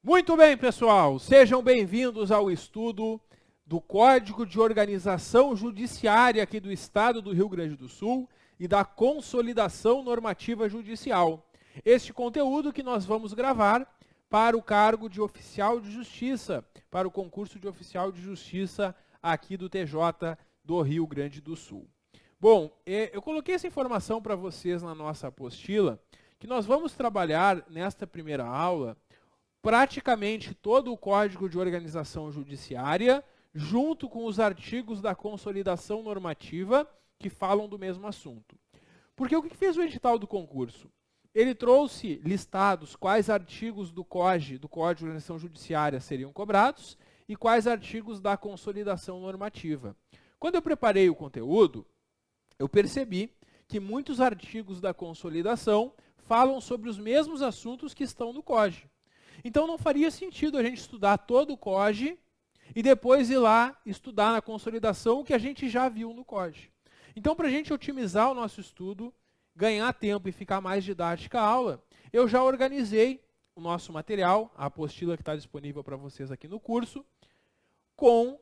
Muito bem, pessoal, sejam bem-vindos ao estudo do Código de Organização Judiciária aqui do Estado do Rio Grande do Sul e da Consolidação Normativa Judicial. Este conteúdo que nós vamos gravar para o cargo de oficial de justiça, para o concurso de oficial de justiça aqui do TJ do Rio Grande do Sul. Bom, eu coloquei essa informação para vocês na nossa apostila, que nós vamos trabalhar nesta primeira aula praticamente todo o Código de Organização Judiciária, junto com os artigos da Consolidação Normativa, que falam do mesmo assunto. Porque o que fez o edital do concurso? Ele trouxe listados quais artigos do COG, do Código de Organização Judiciária, seriam cobrados e quais artigos da Consolidação Normativa. Quando eu preparei o conteúdo, eu percebi que muitos artigos da Consolidação falam sobre os mesmos assuntos que estão no COG. Então não faria sentido a gente estudar todo o COG e depois ir lá estudar na Consolidação o que a gente já viu no COG. Então, para a gente otimizar o nosso estudo, ganhar tempo e ficar mais didática a aula, eu já organizei o nosso material, a apostila que está disponível para vocês aqui no curso, com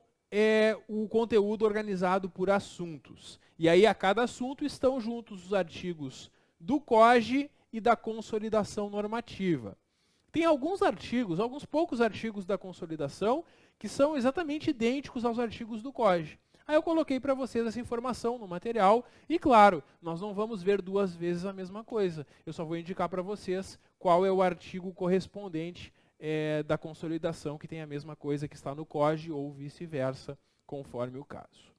o conteúdo organizado por assuntos. E aí, a cada assunto estão juntos os artigos do COG e da Consolidação Normativa. Tem alguns poucos artigos da Consolidação que são exatamente idênticos aos artigos do COG. Aí eu coloquei para vocês essa informação no material e, claro, nós não vamos ver duas vezes a mesma coisa. Eu só vou indicar para vocês qual é o artigo correspondente da Consolidação que tem a mesma coisa que está no COG ou vice-versa, conforme o caso.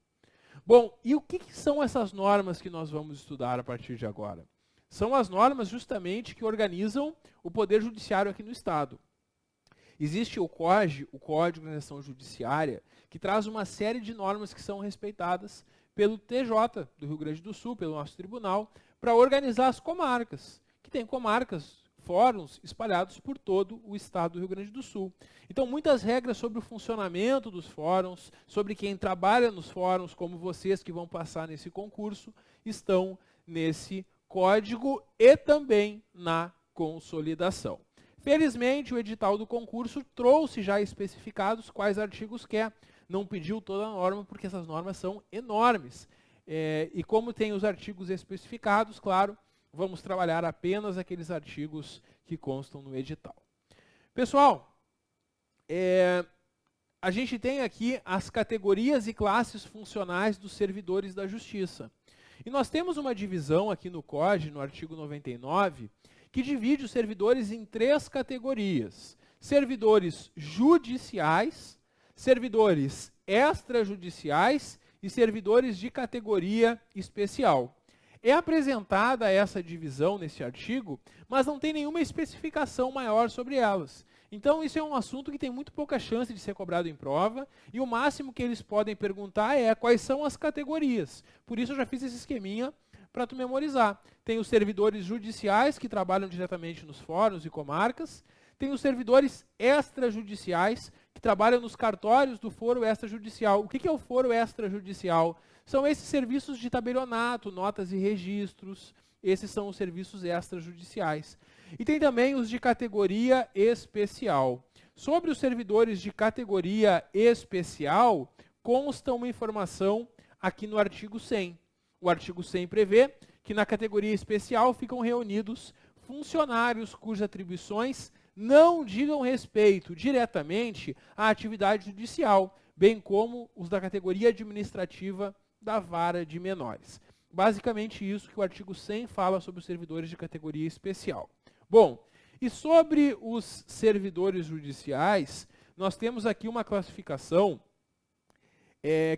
Bom, e o que são essas normas que nós vamos estudar a partir de agora? São as normas justamente que organizam o Poder Judiciário aqui no Estado. Existe o COG, o Código de Organização Judiciária, que traz uma série de normas que são respeitadas pelo TJ do Rio Grande do Sul, pelo nosso tribunal, para organizar as comarcas, que tem comarcas, fóruns espalhados por todo o Estado do Rio Grande do Sul. Então, muitas regras sobre o funcionamento dos fóruns, sobre quem trabalha nos fóruns, como vocês que vão passar nesse concurso, estão nesse código e também na consolidação. Felizmente, o edital do concurso trouxe já especificados quais artigos quer. Não pediu toda a norma, porque essas normas são enormes. E como tem os artigos especificados, claro, vamos trabalhar apenas aqueles artigos que constam no edital. Pessoal, a gente tem aqui as categorias e classes funcionais dos servidores da Justiça. E nós temos uma divisão aqui no COG, no artigo 99, que divide os servidores em três categorias: servidores judiciais, servidores extrajudiciais e servidores de categoria especial. É apresentada essa divisão nesse artigo, mas não tem nenhuma especificação maior sobre elas. Então, isso é um assunto que tem muito pouca chance de ser cobrado em prova, e o máximo que eles podem perguntar é quais são as categorias. Por isso, eu já fiz esse esqueminha para tu memorizar. Tem os servidores judiciais, que trabalham diretamente nos fóruns e comarcas. Tem os servidores extrajudiciais, que trabalham nos cartórios do foro extrajudicial. O que é o foro extrajudicial? São esses serviços de tabelionato, notas e registros. Esses são os serviços extrajudiciais. E tem também os de categoria especial. Sobre os servidores de categoria especial, consta uma informação aqui no artigo 100. O artigo 100 prevê que na categoria especial ficam reunidos funcionários cujas atribuições não digam respeito diretamente à atividade judicial, bem como os da categoria administrativa da vara de menores. Basicamente isso que o artigo 100 fala sobre os servidores de categoria especial. Bom, e sobre os servidores judiciais, nós temos aqui uma classificação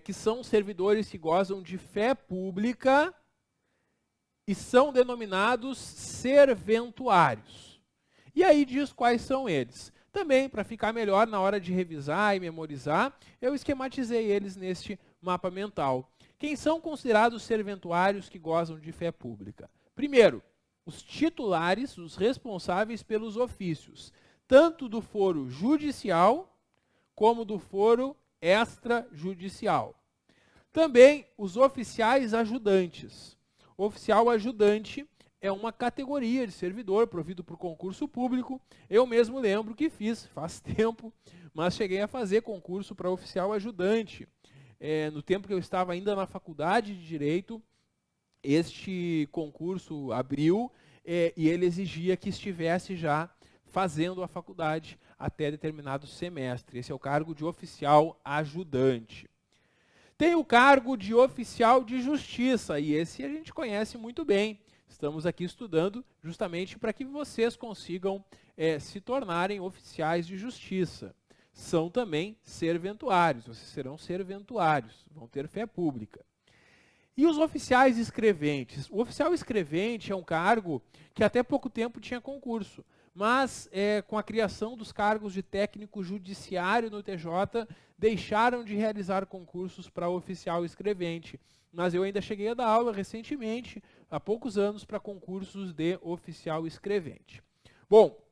que são servidores que gozam de fé pública e são denominados serventuários. E aí diz quais são eles. Também, para ficar melhor na hora de revisar e memorizar, eu esquematizei eles neste mapa mental. Quem são considerados serventuários que gozam de fé pública? Primeiro, os titulares, os responsáveis pelos ofícios, tanto do foro judicial como do foro extrajudicial. Também os oficiais ajudantes. O oficial ajudante é uma categoria de servidor provido por concurso público. Eu mesmo lembro que fiz, faz tempo, mas cheguei a fazer concurso para oficial ajudante. No tempo que eu estava ainda na faculdade de Direito, este concurso abriu e ele exigia que estivesse já fazendo a faculdade até determinado semestre. Esse é o cargo de oficial ajudante. Tem o cargo de oficial de justiça, e esse a gente conhece muito bem. Estamos aqui estudando justamente para que vocês consigam se tornarem oficiais de justiça. São também serventuários, vocês serão serventuários, vão ter fé pública. E os oficiais escreventes? O oficial escrevente é um cargo que até pouco tempo tinha concurso, mas com a criação dos cargos de técnico judiciário no TJ, deixaram de realizar concursos para oficial escrevente. Mas eu ainda cheguei a dar aula recentemente, há poucos anos, para concursos de oficial escrevente. Bom,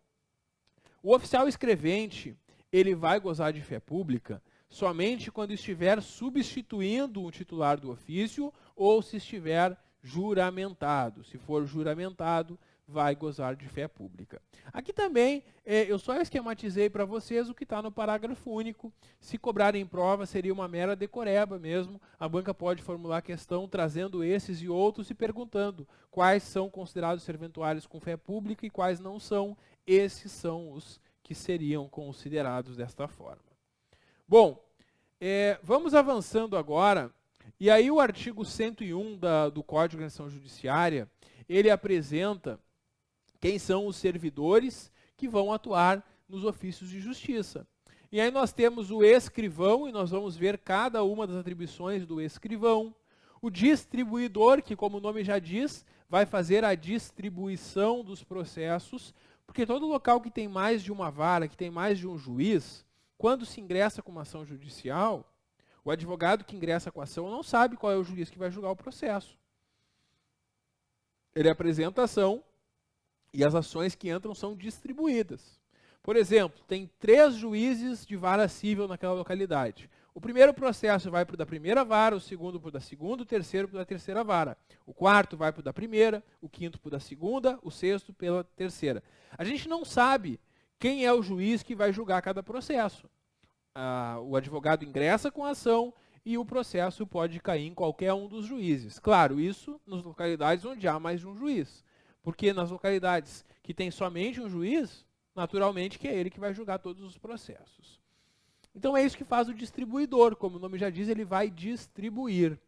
o oficial escrevente, ele vai gozar de fé pública somente quando estiver substituindo o titular do ofício ou se estiver juramentado. Se for juramentado, vai gozar de fé pública. Aqui também, eu só esquematizei para vocês o que está no parágrafo único. Se cobrarem prova, seria uma mera decoreba mesmo. A banca pode formular a questão trazendo esses e outros e perguntando quais são considerados serventuários com fé pública e quais não são. Esses são os que seriam considerados desta forma. Bom, vamos avançando agora. E aí o artigo 101 do Código de Organização Judiciária, ele apresenta quem são os servidores que vão atuar nos ofícios de justiça. E aí nós temos o escrivão, e nós vamos ver cada uma das atribuições do escrivão. O distribuidor, que como o nome já diz, vai fazer a distribuição dos processos, porque todo local que tem mais de uma vara, que tem mais de um juiz, quando se ingressa com uma ação judicial, o advogado que ingressa com a ação não sabe qual é o juiz que vai julgar o processo. Ele apresenta a ação e as ações que entram são distribuídas. Por exemplo, tem 3 juízes de vara civil naquela localidade. O primeiro processo vai para o da primeira vara, o segundo para o da segunda, o terceiro para o da terceira vara. O quarto vai para o da primeira, o quinto para o da segunda, o sexto pela terceira. A gente não sabe quem é o juiz que vai julgar cada processo. O advogado ingressa com a ação e o processo pode cair em qualquer um dos juízes. Claro, isso nas localidades onde há mais de um juiz. Porque nas localidades que tem somente um juiz, naturalmente que é ele que vai julgar todos os processos. Então é isso que faz o distribuidor, como o nome já diz, ele vai distribuir.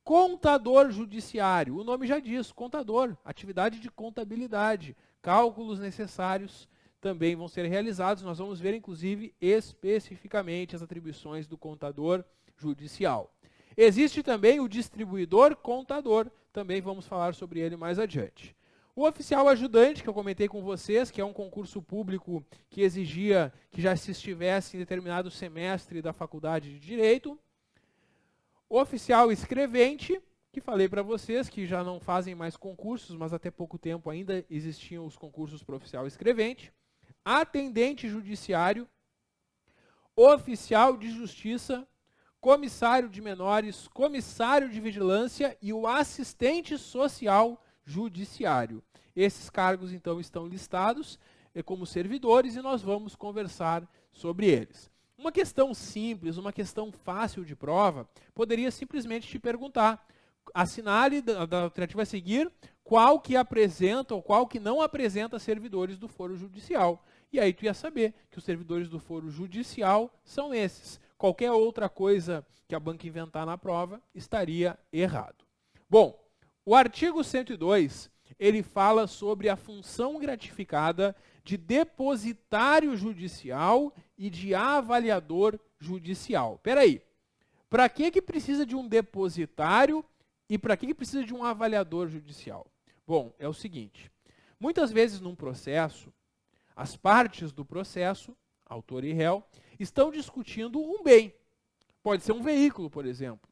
Contador judiciário, o nome já diz, contador, atividade de contabilidade, cálculos necessários também vão ser realizados. Nós vamos ver, inclusive, especificamente as atribuições do contador judicial. Existe também o distribuidor contador, também vamos falar sobre ele mais adiante. O oficial ajudante, que eu comentei com vocês, que é um concurso público que exigia que já se estivesse em determinado semestre da faculdade de Direito. O oficial escrevente, que falei para vocês que já não fazem mais concursos, mas até pouco tempo ainda existiam os concursos para oficial escrevente. Atendente judiciário, oficial de justiça, comissário de menores, comissário de vigilância e o assistente social judiciário. Esses cargos, então, estão listados como servidores e nós vamos conversar sobre eles. Uma questão simples, uma questão fácil de prova, poderia simplesmente te perguntar, assinale da alternativa a seguir, qual que apresenta ou qual que não apresenta servidores do foro judicial. E aí tu ia saber que os servidores do foro judicial são esses. Qualquer outra coisa que a banca inventar na prova estaria errado. Bom, o artigo 102, ele fala sobre a função gratificada de depositário judicial e de avaliador judicial. Espera aí, para que precisa de um depositário e para que precisa de um avaliador judicial? Bom, é o seguinte, muitas vezes num processo, as partes do processo, autor e réu, estão discutindo um bem. Pode ser um veículo, por exemplo.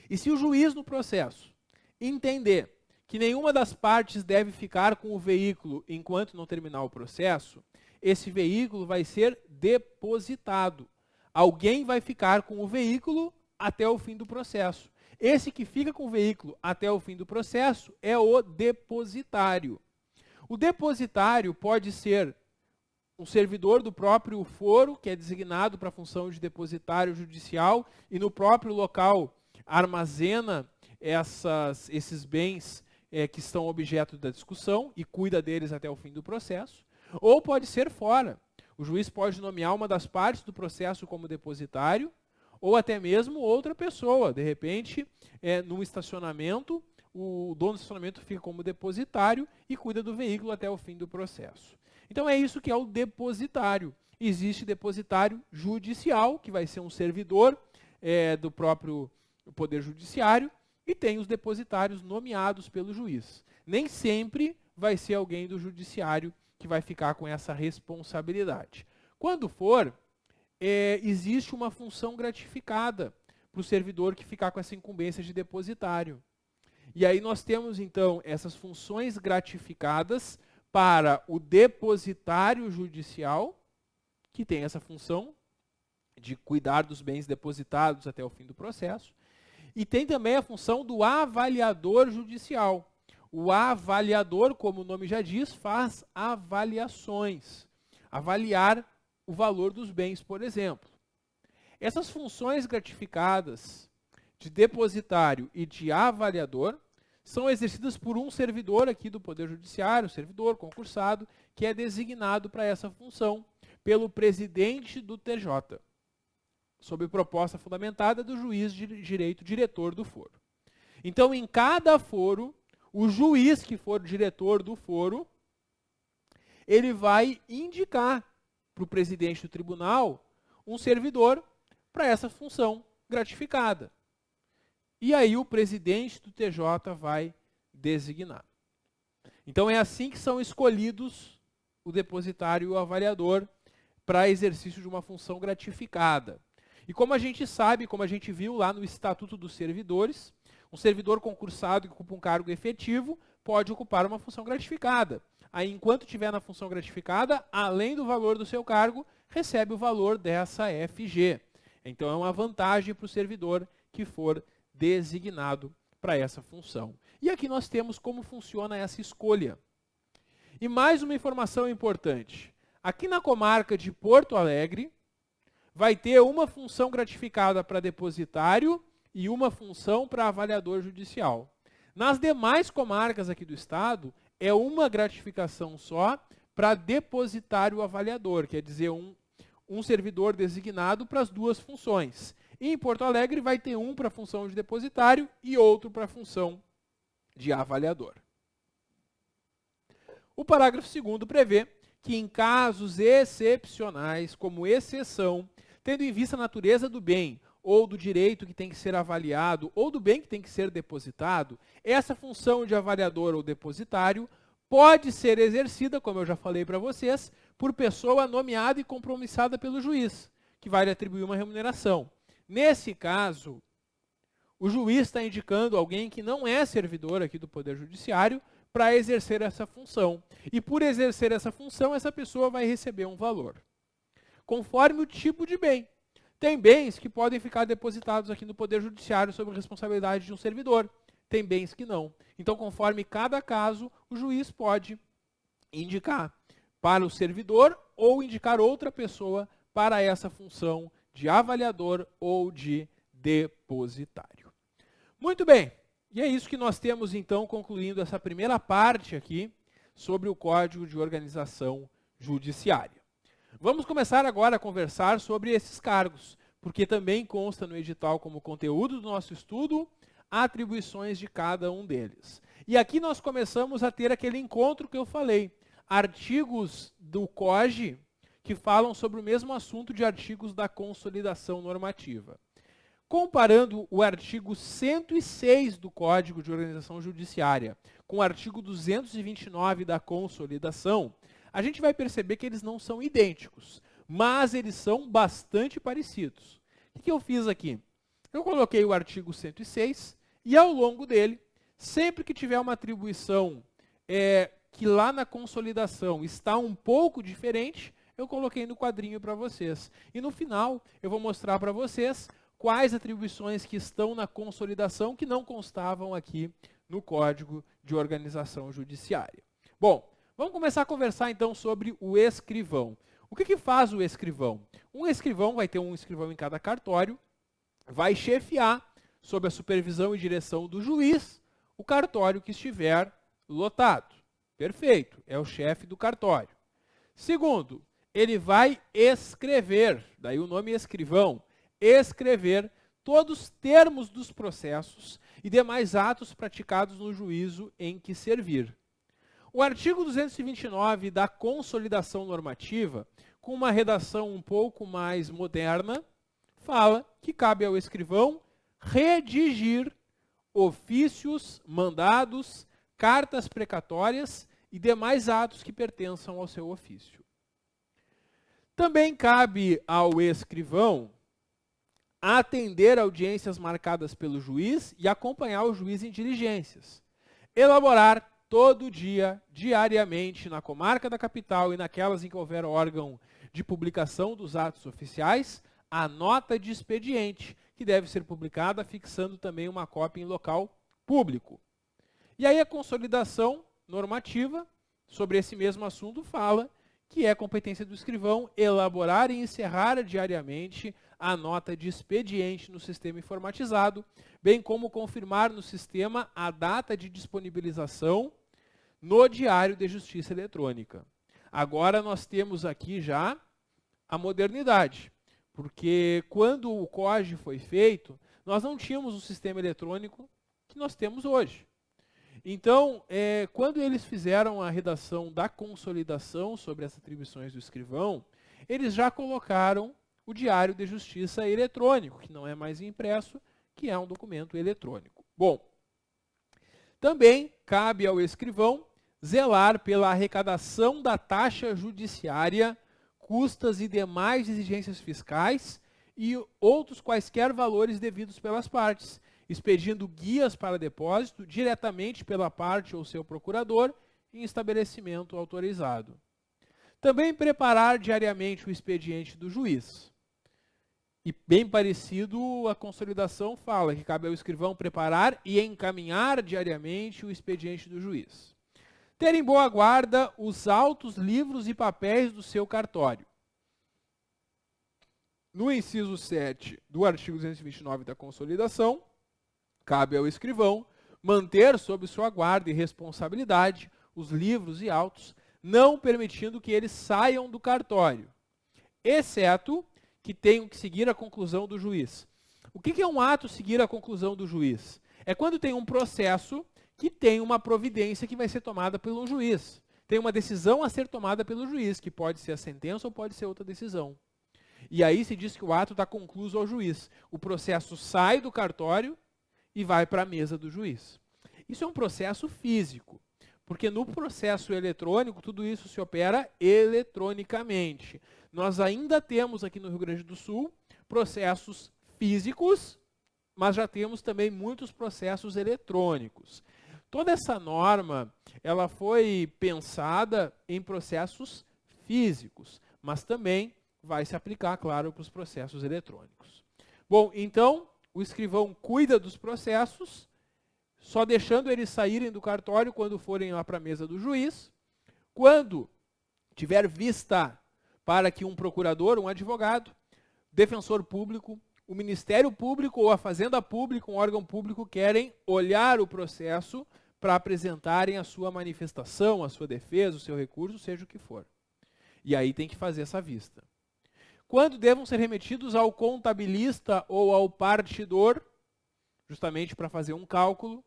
E se o juiz no processo entender que nenhuma das partes deve ficar com o veículo enquanto não terminar o processo, esse veículo vai ser depositado. Alguém vai ficar com o veículo até o fim do processo. Esse que fica com o veículo até o fim do processo é o depositário. O depositário pode ser um servidor do próprio foro, que é designado para a função de depositário judicial e no próprio local armazena esses bens que estão objeto da discussão e cuida deles até o fim do processo. Ou pode ser fora. O juiz pode nomear uma das partes do processo como depositário ou até mesmo outra pessoa. De repente, num estacionamento, o dono do estacionamento fica como depositário e cuida do veículo até o fim do processo. Então é isso que é o depositário. Existe depositário judicial, que vai ser um servidor do próprio Poder Judiciário, e tem os depositários nomeados pelo juiz. Nem sempre vai ser alguém do judiciário que vai ficar com essa responsabilidade. Quando for, existe uma função gratificada para o servidor que ficar com essa incumbência de depositário. E aí nós temos, então, essas funções gratificadas para o depositário judicial, que tem essa função de cuidar dos bens depositados até o fim do processo, e tem também a função do avaliador judicial. O avaliador, como o nome já diz, faz avaliações. Avaliar o valor dos bens, por exemplo. Essas funções gratificadas de depositário e de avaliador são exercidas por um servidor aqui do Poder Judiciário, servidor concursado, que é designado para essa função pelo presidente do TJ, sob proposta fundamentada do juiz de direito diretor do foro. Então, em cada foro, o juiz que for diretor do foro, ele vai indicar para o presidente do tribunal um servidor para essa função gratificada. E aí o presidente do TJ vai designar. Então é assim que são escolhidos o depositário e o avaliador para exercício de uma função gratificada. E como a gente sabe, como a gente viu lá no Estatuto dos Servidores, um servidor concursado que ocupa um cargo efetivo pode ocupar uma função gratificada. Aí, enquanto estiver na função gratificada, além do valor do seu cargo, recebe o valor dessa FG. Então é uma vantagem para o servidor que for designado para essa função. E aqui nós temos como funciona essa escolha. E mais uma informação importante. Aqui na comarca de Porto Alegre, vai ter uma função gratificada para depositário e uma função para avaliador judicial. Nas demais comarcas aqui do estado, é uma gratificação só para depositário avaliador, quer dizer, um servidor designado para as duas funções. E em Porto Alegre vai ter um para a função de depositário e outro para a função de avaliador. O parágrafo 2º prevê que em casos excepcionais, como exceção, tendo em vista a natureza do bem ou do direito que tem que ser avaliado ou do bem que tem que ser depositado, essa função de avaliador ou depositário pode ser exercida, como eu já falei para vocês, por pessoa nomeada e compromissada pelo juiz, que vai lhe atribuir uma remuneração. Nesse caso, o juiz está indicando alguém que não é servidor aqui do Poder Judiciário para exercer essa função. E por exercer essa função, essa pessoa vai receber um valor, conforme o tipo de bem. Tem bens que podem ficar depositados aqui no Poder Judiciário sob responsabilidade de um servidor. Tem bens que não. Então, conforme cada caso, o juiz pode indicar para o servidor ou indicar outra pessoa para essa função de avaliador ou de depositário. Muito bem. E é isso que nós temos, então, concluindo essa primeira parte aqui sobre o Código de Organização Judiciária. Vamos começar agora a conversar sobre esses cargos, porque também consta no edital como conteúdo do nosso estudo atribuições de cada um deles. E aqui nós começamos a ter aquele encontro que eu falei, artigos do COG que falam sobre o mesmo assunto de artigos da consolidação normativa. Comparando o artigo 106 do Código de Organização Judiciária com o artigo 229 da consolidação, a gente vai perceber que eles não são idênticos, mas eles são bastante parecidos. O que eu fiz aqui? Eu coloquei o artigo 106 e ao longo dele, sempre que tiver uma atribuição que lá na consolidação está um pouco diferente, eu coloquei no quadrinho para vocês. E no final, eu vou mostrar para vocês quais atribuições que estão na consolidação que não constavam aqui no Código de Organização Judiciária. Bom, vamos começar a conversar então sobre o escrivão. O que faz o escrivão? Um escrivão vai ter um escrivão em cada cartório, vai chefiar, sob a supervisão e direção do juiz, o cartório que estiver lotado. Perfeito, é o chefe do cartório. Segundo, ele vai escrever, daí o nome escrivão, escrever todos os termos dos processos e demais atos praticados no juízo em que servir. O artigo 229 da Consolidação Normativa, com uma redação um pouco mais moderna, fala que cabe ao escrivão redigir ofícios, mandados, cartas precatórias e demais atos que pertençam ao seu ofício. Também cabe ao escrivão atender audiências marcadas pelo juiz e acompanhar o juiz em diligências. Elaborar todo dia, diariamente, na comarca da capital e naquelas em que houver órgão de publicação dos atos oficiais, a nota de expediente, que deve ser publicada, fixando também uma cópia em local público. E aí a consolidação normativa sobre esse mesmo assunto fala que é competência do escrivão elaborar e encerrar diariamente a nota de expediente no sistema informatizado, bem como confirmar no sistema a data de disponibilização no Diário de Justiça Eletrônica. Agora nós temos aqui já a modernidade, porque quando o COJE foi feito, nós não tínhamos o sistema eletrônico que nós temos hoje. Então, quando eles fizeram a redação da consolidação sobre as atribuições do escrivão, eles já colocaram o Diário de Justiça eletrônico, que não é mais impresso, que é um documento eletrônico. Bom, também cabe ao escrivão zelar pela arrecadação da taxa judiciária, custas e demais exigências fiscais e outros quaisquer valores devidos pelas partes, expedindo guias para depósito diretamente pela parte ou seu procurador em estabelecimento autorizado. Também preparar diariamente o expediente do juiz. E bem parecido, a consolidação fala que cabe ao escrivão preparar e encaminhar diariamente o expediente do juiz. Ter em boa guarda os autos, livros e papéis do seu cartório. No inciso 7 do artigo 229 da consolidação, cabe ao escrivão manter sob sua guarda e responsabilidade os livros e autos, não permitindo que eles saiam do cartório, exceto que tenham que seguir a conclusão do juiz. O que é um ato seguir a conclusão do juiz? É quando tem um processo que tem uma providência que vai ser tomada pelo juiz. Tem uma decisão a ser tomada pelo juiz, que pode ser a sentença ou pode ser outra decisão. E aí se diz que o ato está concluso ao juiz. O processo sai do cartório e vai para a mesa do juiz. Isso é um processo físico, porque no processo eletrônico tudo isso se opera eletronicamente. Nós ainda temos aqui no Rio Grande do Sul processos físicos, mas já temos também muitos processos eletrônicos. Toda essa norma, ela foi pensada em processos físicos, mas também vai se aplicar, claro, para os processos eletrônicos. Bom, então, o escrivão cuida dos processos, só deixando eles saírem do cartório quando forem lá para a mesa do juiz. Quando tiver vista para que um procurador, um advogado, defensor público, o Ministério Público ou a Fazenda Pública, um órgão público, querem olhar o processo para apresentarem a sua manifestação, a sua defesa, o seu recurso, seja o que for. E aí tem que fazer essa vista. Quando devam ser remetidos ao contabilista ou ao partidor, justamente para fazer um cálculo,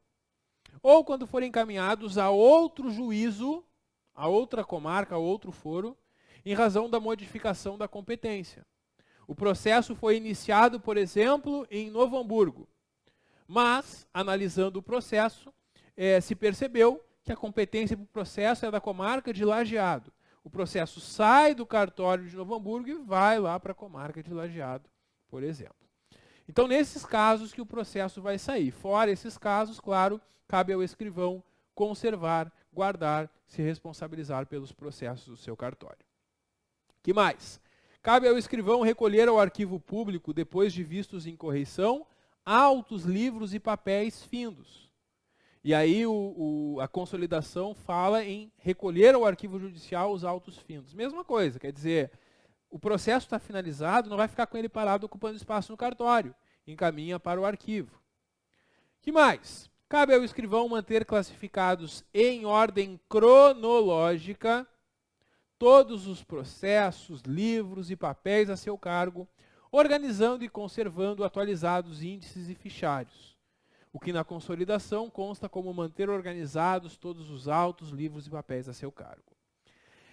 ou quando forem encaminhados a outro juízo, a outra comarca, a outro foro, em razão da modificação da competência. O processo foi iniciado, por exemplo, em Novo Hamburgo, mas, analisando o processo, se percebeu que a competência para o processo é da comarca de Lajeado. O processo sai do cartório de Novo Hamburgo e vai lá para a comarca de Lajeado, por exemplo. Então, nesses casos que o processo vai sair. Fora esses casos, claro, cabe ao escrivão conservar, guardar, se responsabilizar pelos processos do seu cartório. Que mais? Cabe ao escrivão recolher ao arquivo público, depois de vistos em correição, autos, livros e papéis findos. E aí a consolidação fala em recolher ao arquivo judicial os autos findos. Mesma coisa, quer dizer, o processo está finalizado, não vai ficar com ele parado ocupando espaço no cartório. Encaminha para o arquivo. Que mais? Cabe ao escrivão manter classificados em ordem cronológica todos os processos, livros e papéis a seu cargo, organizando e conservando atualizados índices e fichários, o que na consolidação consta como manter organizados todos os autos, livros e papéis a seu cargo.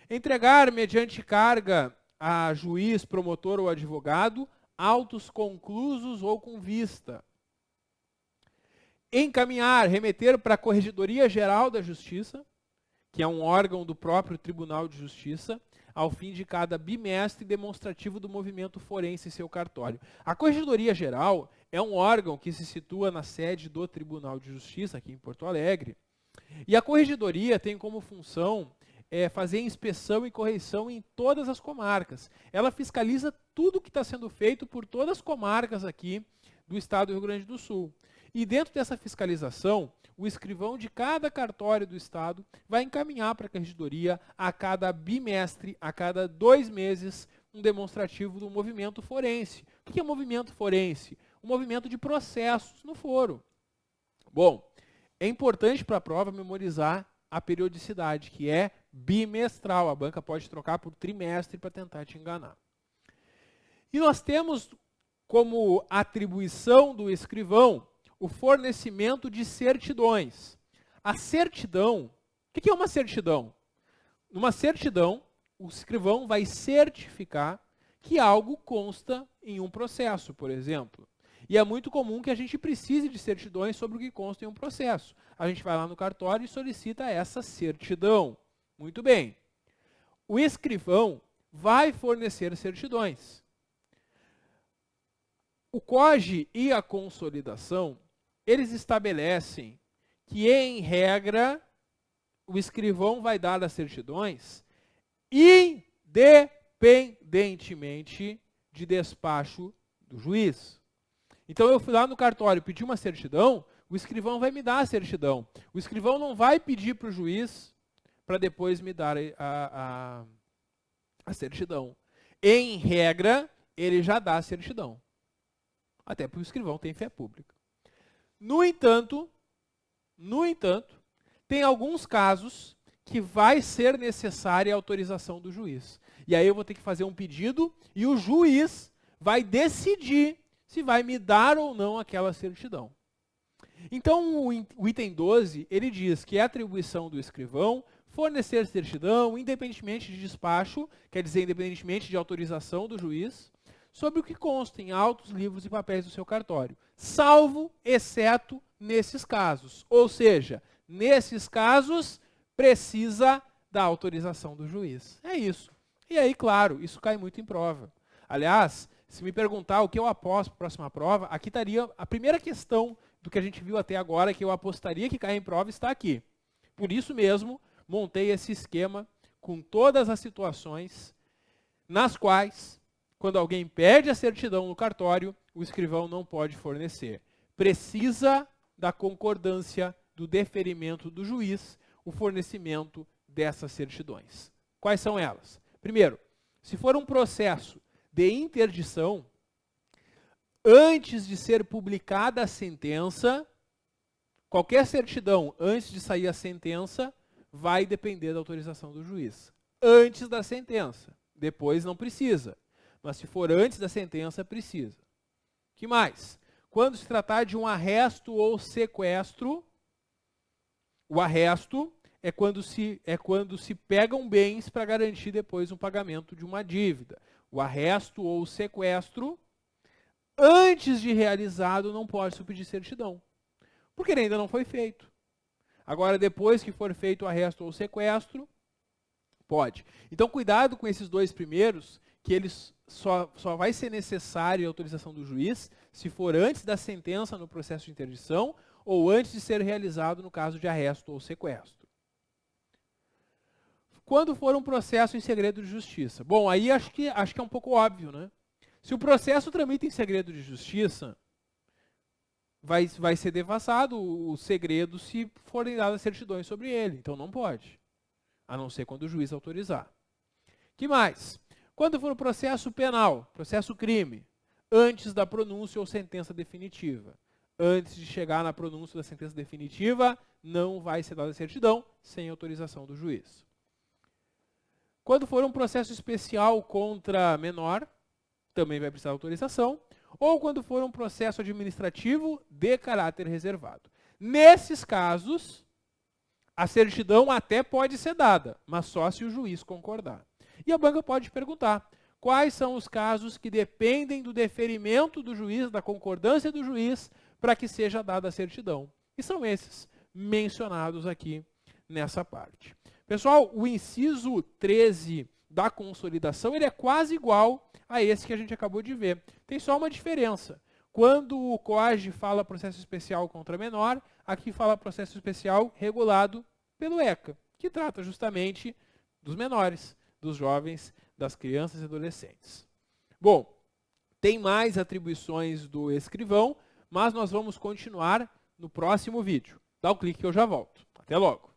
Entregar, mediante carga a juiz, promotor ou advogado, autos conclusos ou com vista. Encaminhar, remeter para a Corregedoria Geral da Justiça, que é um órgão do próprio Tribunal de Justiça, ao fim de cada bimestre demonstrativo do movimento forense em seu cartório. A Corregedoria Geral é um órgão que se situa na sede do Tribunal de Justiça, aqui em Porto Alegre, e a Corregedoria tem como função fazer inspeção e correição em todas as comarcas. Ela fiscaliza tudo que está sendo feito por todas as comarcas aqui do estado do Rio Grande do Sul. E dentro dessa fiscalização, o escrivão de cada cartório do estado vai encaminhar para a Corregedoria a cada bimestre, a cada 2 meses, um demonstrativo do movimento forense. O que é movimento forense? Um movimento de processos no foro. Bom, é importante para a prova memorizar a periodicidade, que é bimestral. A banca pode trocar por trimestre para tentar te enganar. E nós temos como atribuição do escrivão o fornecimento de certidões. A certidão, o que é uma certidão? Numa certidão, o escrivão vai certificar que algo consta em um processo, por exemplo. E é muito comum que a gente precise de certidões sobre o que consta em um processo. A gente vai lá no cartório e solicita essa certidão. Muito bem. O escrivão vai fornecer certidões. O COG e a consolidação, eles estabelecem que, em regra, o escrivão vai dar as certidões independentemente de despacho do juiz. Então, eu fui lá no cartório, pedi uma certidão, o escrivão vai me dar a certidão. O escrivão não vai pedir para o juiz para depois me dar a certidão. Em regra, ele já dá a certidão. Até porque o escrivão tem fé pública. No entanto, tem alguns casos que vai ser necessária a autorização do juiz. E aí eu vou ter que fazer um pedido e o juiz vai decidir se vai me dar ou não aquela certidão. Então, o item 12, ele diz que é atribuição do escrivão fornecer certidão, independentemente de despacho, quer dizer, independentemente de autorização do juiz, sobre o que consta em autos, livros e papéis do seu cartório, salvo, exceto, nesses casos. Ou seja, nesses casos, precisa da autorização do juiz. É isso. E aí, claro, isso cai muito em prova. Aliás, se me perguntar o que eu aposto para a próxima prova, aqui estaria a primeira questão do que a gente viu até agora, que eu apostaria que cai em prova, está aqui. Por isso mesmo, montei esse esquema com todas as situações nas quais, quando alguém pede a certidão no cartório, o escrivão não pode fornecer. Precisa da concordância do deferimento do juiz o fornecimento dessas certidões. Quais são elas? Primeiro, se for um processo de interdição, antes de ser publicada a sentença, qualquer certidão antes de sair a sentença vai depender da autorização do juiz. Antes da sentença, depois não precisa. Mas se for antes da sentença, precisa. O que mais? Quando se tratar de um arresto ou sequestro, o arresto é quando se pegam bens para garantir depois um pagamento de uma dívida. O arresto ou sequestro, antes de realizado, não pode se pedir certidão, porque ele ainda não foi feito. Agora, depois que for feito o arresto ou sequestro, pode. Então, cuidado com esses dois primeiros, que eles só vai ser necessário a autorização do juiz se for antes da sentença no processo de interdição ou antes de ser realizado no caso de arresto ou sequestro. Quando for um processo em segredo de justiça? Bom, aí acho que é um pouco óbvio, né? Se o processo tramita em segredo de justiça, vai ser devassado o segredo se forem dadas certidões sobre ele. Então não pode, a não ser quando o juiz autorizar. Que mais? Quando for um processo penal, processo crime, antes da pronúncia ou sentença definitiva. Antes de chegar na pronúncia da sentença definitiva, não vai ser dada certidão sem autorização do juiz. Quando for um processo especial contra menor, também vai precisar de autorização. Ou quando for um processo administrativo de caráter reservado. Nesses casos, a certidão até pode ser dada, mas só se o juiz concordar. E a banca pode perguntar, quais são os casos que dependem do deferimento do juiz, da concordância do juiz, para que seja dada a certidão? E são esses mencionados aqui nessa parte. Pessoal, o inciso 13 da consolidação, ele é quase igual a esse que a gente acabou de ver. Tem só uma diferença. Quando o COAG fala processo especial contra menor, aqui fala processo especial regulado pelo ECA, que trata justamente dos menores, dos jovens, das crianças e adolescentes. Bom, tem mais atribuições do escrivão, mas nós vamos continuar no próximo vídeo. Dá um clique que eu já volto. Até logo!